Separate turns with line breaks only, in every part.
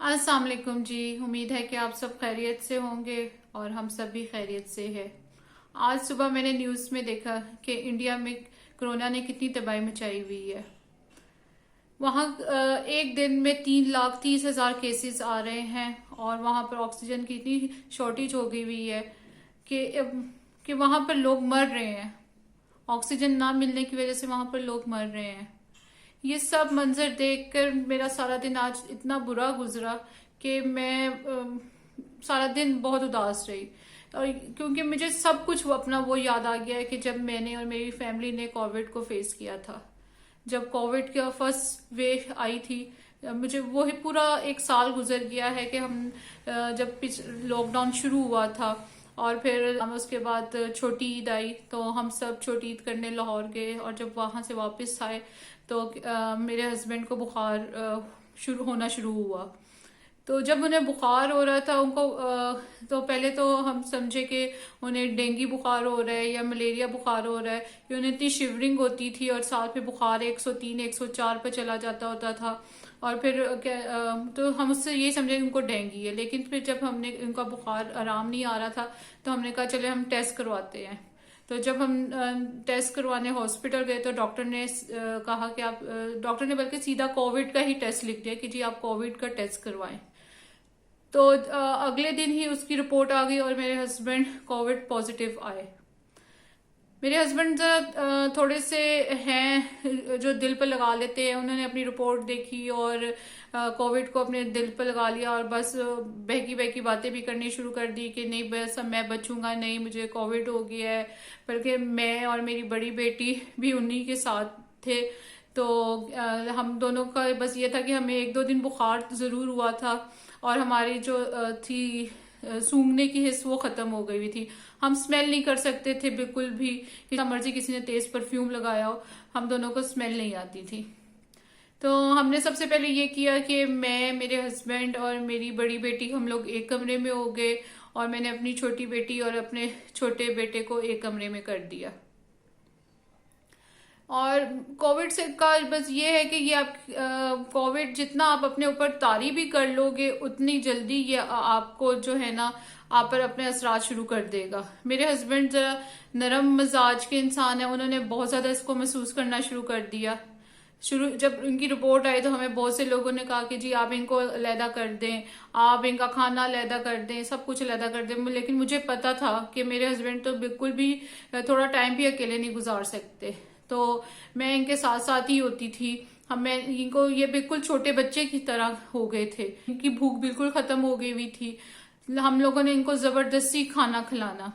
السلام علیکم جی، امید ہے کہ آپ سب خیریت سے ہوں گے اور ہم سب بھی خیریت سے ہے۔ آج صبح میں نے نیوز میں دیکھا کہ انڈیا میں کرونا نے کتنی تباہی مچائی ہوئی ہے۔ وہاں ایک دن میں 3,30,000 کیسز آ رہے ہیں اور وہاں پر آکسیجن کی اتنی شارٹیج ہو گئی ہوئی ہے کہ وہاں پر لوگ مر رہے ہیں۔ آکسیجن نہ ملنے کی وجہ سے وہاں پر لوگ مر رہے ہیں۔ یہ سب منظر دیکھ کر میرا سارا دن آج اتنا برا گزرا کہ میں سارا دن بہت اداس رہی، اور کیونکہ مجھے سب کچھ اپنا وہ یاد آ گیا ہے کہ جب میں نے اور میری فیملی نے کووڈ کو فیس کیا تھا، جب کووڈ کا فرسٹ ویو آئی تھی۔ مجھے وہی پورا ایک سال گزر گیا ہے کہ ہم جب لاک ڈاؤن شروع ہوا تھا اور پھر اس کے بعد چھوٹی عید آئی تو ہم سب چھوٹی عید کرنے لاہور گئے، اور جب وہاں سے واپس آئے تو میرے ہسبینڈ کو بخار ہونا شروع ہوا۔ تو جب انہیں بخار ہو رہا تھا ان کو تو پہلے تو ہم سمجھے کہ انہیں ڈینگی بخار ہو رہا ہے یا ملیریا بخار ہو رہا ہے، کہ انہیں اتنی شیورنگ ہوتی تھی اور ساتھ میں بخار 103 104 پہ چلا جاتا ہوتا تھا، اور پھر تو ہم اس سے یہی سمجھے ان کو ڈینگی ہے۔ لیکن پھر جب ہم نے ان کا بخار آرام نہیں آ رہا تھا تو ہم نے کہا چلے ہم ٹیسٹ کرواتے ہیں۔ تو جب ہم ٹیسٹ کروانے ہاسپٹل گئے تو ڈاکٹر نے کہا کہ ڈاکٹر نے بلکہ سیدھا کووڈ کا ہی ٹیسٹ لکھ دیا کہ جی آپ کووڈ کا ٹیسٹ کروائیں۔ تو اگلے دن ہی اس کی رپورٹ آ گئی اور میرے ہسبینڈ کووڈ پازیٹیو آئے۔ میرے ہسبینڈ تھوڑے سے ہیں جو دل پہ لگا لیتے ہیں، انہوں نے اپنی رپورٹ دیکھی اور کووڈ کو اپنے دل پہ لگا لیا اور بس بہکی بہکی باتیں بھی کرنی شروع کر دی کہ نہیں بس میں بچوں گا، نہیں مجھے کووڈ ہو گیا ہے، بلکہ میں اور میری بڑی بیٹی بھی انہی کے ساتھ تھے۔ تو ہم دونوں کا بس یہ تھا کہ ہمیں 1-2 دن بخار ضرور ہوا تھا اور ہماری جو تھی سونگھنے کی حس وہ ختم ہو گئی ہوئی تھی۔ ہم سمیل نہیں کر سکتے تھے بالکل بھی، جتنا مرضی کسی نے تیز پرفیوم لگایا ہو ہم دونوں کو سمیل نہیں آتی تھی۔ تو ہم نے سب سے پہلے یہ کیا کہ میں، میرے ہسبینڈ اور میری بڑی بیٹی ہم لوگ ایک کمرے میں ہو گئے، اور میں نے اپنی چھوٹی بیٹی اور اپنے چھوٹے بیٹے کو ایک کمرے میں کر دیا۔ اور کووڈ سے کا بس یہ ہے کہ یہ آپ کووڈ جتنا آپ اپنے اوپر طاری بھی کر لو گے اتنی جلدی یہ آپ کو جو ہے نا آپ پر اپنے اثرات شروع کر دے گا۔ میرے ہسبینڈ ذرا نرم مزاج کے انسان ہیں، انہوں نے بہت زیادہ اس کو محسوس کرنا شروع کر دیا۔ جب ان کی رپورٹ آئی تو ہمیں بہت سے لوگوں نے کہا کہ جی آپ ان کو علیحدہ کر دیں، آپ ان کا کھانا علیحدہ کر دیں، سب کچھ علیحدہ کر دیں، لیکن مجھے پتا تھا کہ میرے ہسبینڈ تو بالکل بھی تھوڑا ٹائم بھی اکیلے نہیں گزار سکتے، تو میں ان کے ساتھ ساتھ ہی ہوتی تھی۔ ان کو یہ بالکل چھوٹے بچے کی طرح ہو گئے تھے، ان کی بھوک بالکل ختم ہو گئی ہوئی تھی۔ ہم لوگوں نے ان کو زبردستی کھانا کھلانا،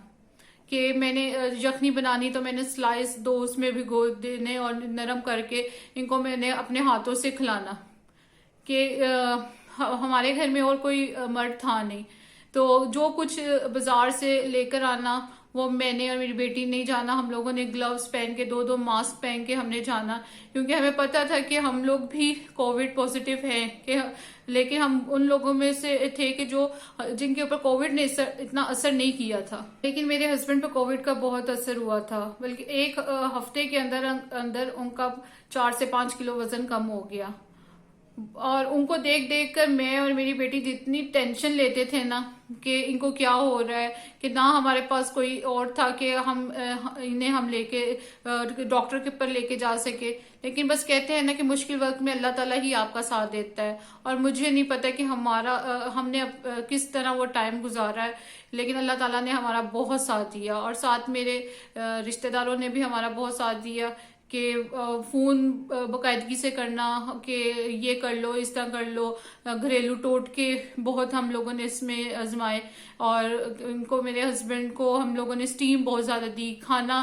کہ میں نے یخنی بنانی تو میں نے سلائس 2 اس میں بھگو دینے اور نرم کر کے ان کو میں نے اپنے ہاتھوں سے کھلانا، کہ ہمارے گھر میں اور کوئی مرد تھا نہیں، تو جو کچھ بازار سے لے کر آنا وہ میں نے اور میری بیٹی نہیں جانا، ہم لوگوں نے گلوز پہن کے 2 ماسک پہن کے ہم نے جانا، کیونکہ ہمیں پتا تھا کہ ہم لوگ بھی کووڈ پازیٹیو ہیں، لیکن ہم ان لوگوں میں سے تھے کہ جن کے اوپر کووڈ نے اتنا اثر نہیں کیا تھا، لیکن میرے ہسبینڈ پہ کووڈ کا بہت اثر ہوا تھا، بلکہ ایک ہفتے کے اندر ان کا 4 سے 5 کلو وزن کم ہو گیا۔ اور ان کو دیکھ دیکھ کر میں اور میری بیٹی جتنی ٹینشن لیتے تھے نا کہ ان کو کیا ہو رہا ہے، کہ نہ ہمارے پاس کوئی اور تھا کہ ہم لے کے ڈاکٹر کے پر لے کے جا سکے، لیکن بس کہتے ہیں نا کہ مشکل وقت میں اللہ تعالیٰ ہی آپ کا ساتھ دیتا ہے، اور مجھے نہیں پتا کہ ہم نے کس طرح وہ ٹائم گزارا ہے، لیکن اللہ تعالیٰ نے ہمارا بہت ساتھ دیا، اور ساتھ میرے رشتہ داروں نے بھی ہمارا بہت ساتھ دیا کہ فون باقاعدگی سے کرنا کہ یہ کر لو، اس طرح کر لو، گھریلو ٹوٹکے بہت ہم لوگوں نے اس میں آزمائے، اور ان کو، میرے ہسبینڈ کو ہم لوگوں نے اسٹیم بہت زیادہ دی، کھانا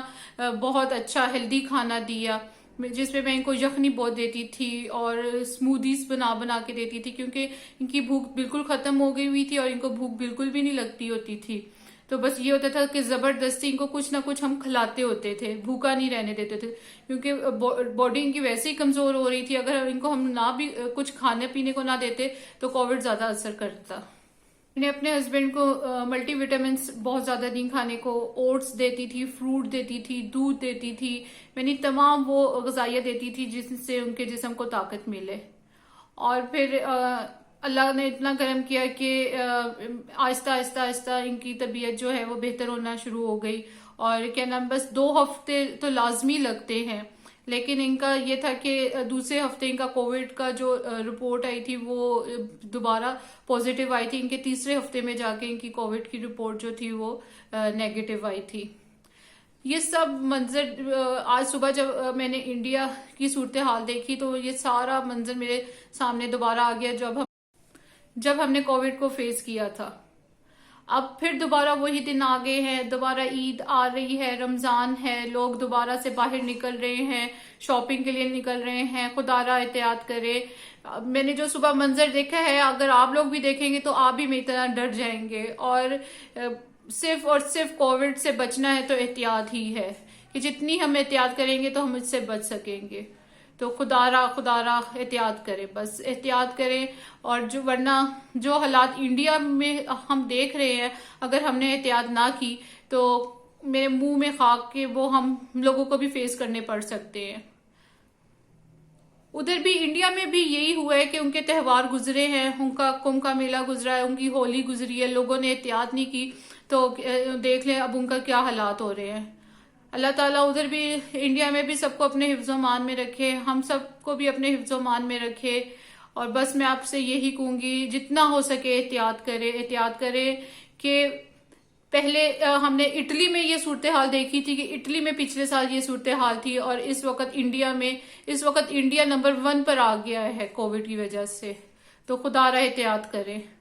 بہت اچھا ہیلدی کھانا دیا، جس میں ان کو یخنی بہت دیتی تھی اور اسمودیز بنا بنا کے دیتی تھی، کیونکہ ان کی بھوک بالکل ختم ہو گئی ہوئی تھی اور ان کو بھوک بالکل بھی نہیں لگتی ہوتی تھی، تو بس یہ ہوتا تھا کہ زبردستی ان کو کچھ نہ کچھ ہم کھلاتے ہوتے تھے، بھوکا نہیں رہنے دیتے تھے، کیونکہ باڈی ان کی ویسے ہی کمزور ہو رہی تھی، اگر ان کو ہم نہ بھی کچھ کھانے پینے کو نہ دیتے تو کووڈ زیادہ اثر کرتا۔ میں نے اپنے ہسبینڈ کو ملٹی وٹامنس بہت زیادہ دن کھانے کو، اوٹس دیتی تھی، فروٹ دیتی تھی، دودھ دیتی تھی، میں نے تمام وہ غذائیت دیتی تھی جس سے ان کے جسم کو طاقت ملے۔ اور پھر اللہ نے اتنا کرم کیا کہ آہستہ آہستہ آہستہ ان کی طبیعت جو ہے وہ بہتر ہونا شروع ہو گئی، اور کیا نام، بس 2 ہفتے تو لازمی لگتے ہیں، لیکن ان کا یہ تھا کہ دوسرے ہفتے ان کا کووڈ کا جو رپورٹ آئی تھی وہ دوبارہ پازیٹیو آئی تھی، ان کے تیسرے ہفتے میں جا کے ان کی کووڈ کی رپورٹ جو تھی وہ نیگیٹو آئی تھی۔ یہ سب منظر آج صبح جب میں نے انڈیا کی صورتحال دیکھی تو یہ سارا منظر میرے سامنے دوبارہ آ گیا، جب ہم نے کووڈ کو فیس کیا تھا۔ اب پھر دوبارہ وہی دن آ گئے ہیں، دوبارہ عید آ رہی ہے، رمضان ہے، لوگ دوبارہ سے باہر نکل رہے ہیں، شاپنگ کے لیے نکل رہے ہیں، خدا را احتیاط کرے۔ میں نے جو صبح منظر دیکھا ہے، اگر آپ لوگ بھی دیکھیں گے تو آپ بھی میری طرح ڈر جائیں گے، اور صرف اور صرف کووڈ سے بچنا ہے تو احتیاط ہی ہے، کہ جتنی ہم احتیاط کریں گے تو ہم اس سے بچ سکیں گے۔ تو خدا را احتیاط کرے، بس احتیاط کریں، اور ورنہ جو حالات انڈیا میں ہم دیکھ رہے ہیں، اگر ہم نے احتیاط نہ کی تو میرے منہ میں خاک کے وہ ہم لوگوں کو بھی فیس کرنے پڑ سکتے ہیں۔ ادھر بھی انڈیا میں بھی یہی ہوا ہے کہ ان کے تہوار گزرے ہیں، ان کا کمبھ کا میلہ گزرا ہے، ان کی ہولی گزری ہے، لوگوں نے احتیاط نہیں کی، تو دیکھ لیں اب ان کا کیا حالات ہو رہے ہیں۔ اللہ تعالیٰ ادھر بھی انڈیا میں بھی سب کو اپنے حفظ و امان میں رکھے، ہم سب کو بھی اپنے حفظ و امان میں رکھے، اور بس میں آپ سے یہی کہوں گی جتنا ہو سکے احتیاط کرے کہ پہلے ہم نے اٹلی میں یہ صورتحال دیکھی تھی کہ اٹلی میں پچھلے سال یہ صورتحال تھی، اور اس وقت انڈیا نمبر 1 پر آ گیا ہے کووڈ کی وجہ سے، تو خدا را احتیاط کرے۔